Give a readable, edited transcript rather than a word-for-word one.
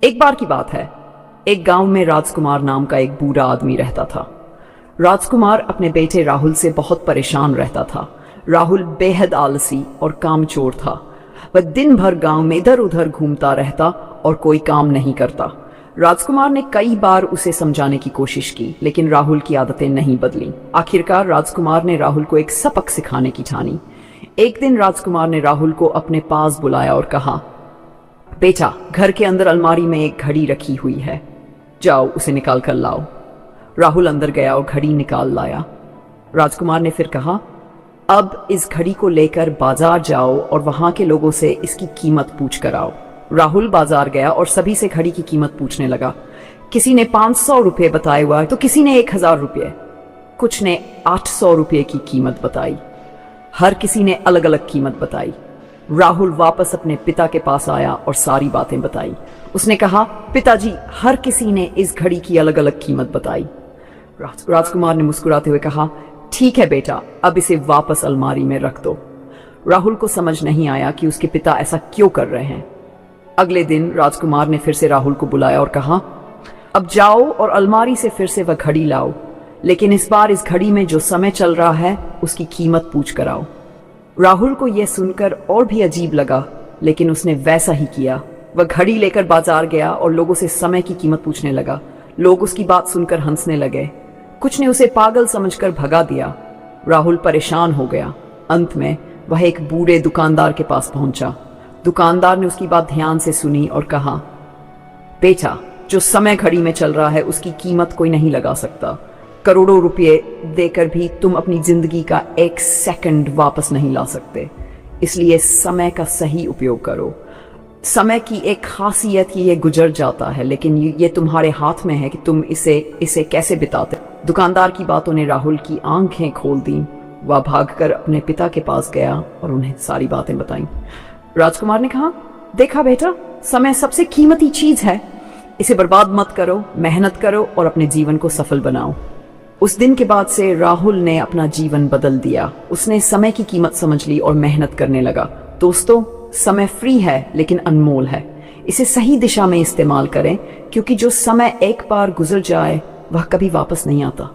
एक बार की बात है, एक गांव में राजकुमार नाम का एक बूढ़ा आदमी रहता था। राजकुमार अपने बेटे राहुल से बहुत परेशान रहता था। राहुल बेहद आलसी और कामचोर था। वह दिन भर गांव में इधर उधर घूमता रहता और कोई काम नहीं करता। राजकुमार ने कई बार उसे समझाने की कोशिश की, लेकिन राहुल की आदतें नहीं बदली। आखिरकार राजकुमार ने राहुल को एक सबक सिखाने की ठानी। एक दिन राजकुमार ने राहुल को अपने पास बुलाया और कहा, बेटा, घर के अंदर अलमारी में एक घड़ी रखी हुई है, जाओ उसे निकाल कर लाओ। राहुल अंदर गया और घड़ी निकाल लाया। राजकुमार ने फिर कहा, अब इस घड़ी को लेकर बाजार जाओ और वहां के लोगों से इसकी कीमत पूछ कर आओ। राहुल बाजार गया और सभी से घड़ी की कीमत पूछने लगा। किसी ने 500 रुपये बताए हुआ तो किसी ने 1000 रुपये, कुछ ने 800 रुपये की कीमत बताई। हर किसी ने अलग अलग कीमत बताई। राहुल वापस अपने पिता के पास आया और सारी बातें बताई। उसने कहा, पिताजी, हर किसी ने इस घड़ी की अलग अलग कीमत बताई। राजकुमार ने मुस्कुराते हुए कहा, ठीक है बेटा, अब इसे वापस अलमारी में रख दो। राहुल को समझ नहीं आया कि उसके पिता ऐसा क्यों कर रहे हैं। अगले दिन राजकुमार ने फिर से राहुल को बुलाया और कहा, अब जाओ और अलमारी से फिर से वह घड़ी लाओ, लेकिन इस बार इस घड़ी में जो समय चल रहा है उसकी कीमत पूछ कर आओ। राहुल को यह सुनकर और भी अजीब लगा, लेकिन उसने वैसा ही किया। वह घड़ी लेकर बाजार गया और लोगों से समय की कीमत पूछने लगा। लोग उसकी बात सुनकर हंसने लगे। कुछ ने उसे पागल समझकर भगा दिया। राहुल परेशान हो गया। अंत में वह एक बूढ़े दुकानदार के पास पहुंचा। दुकानदार ने उसकी बात ध्यान से सुनी और कहा, बेटा, जो समय घड़ी में चल रहा है उसकी कीमत कोई नहीं लगा सकता। करोड़ों रुपए देकर भी तुम अपनी जिंदगी का 1 सेकंड वापस नहीं ला सकते। इसलिए समय का सही उपयोग करो। समय की एक खासियत ये गुजर जाता है, लेकिन ये तुम्हारे हाथ में है कि तुम इसे कैसे बिताते। दुकानदार की बातों ने राहुल की आंखें खोल दी। वह भागकर अपने पिता के पास गया और उन्हें सारी बातें बताई। राजकुमार ने कहा, देखा बेटा, समय सबसे कीमती चीज है। इसे बर्बाद मत करो, मेहनत करो और अपने जीवन को सफल बनाओ। उस दिन के बाद से राहुल ने अपना जीवन बदल दिया। उसने समय की कीमत समझ ली और मेहनत करने लगा। दोस्तों, समय फ्री है लेकिन अनमोल है। इसे सही दिशा में इस्तेमाल करें, क्योंकि जो समय एक बार गुजर जाए वह कभी वापस नहीं आता।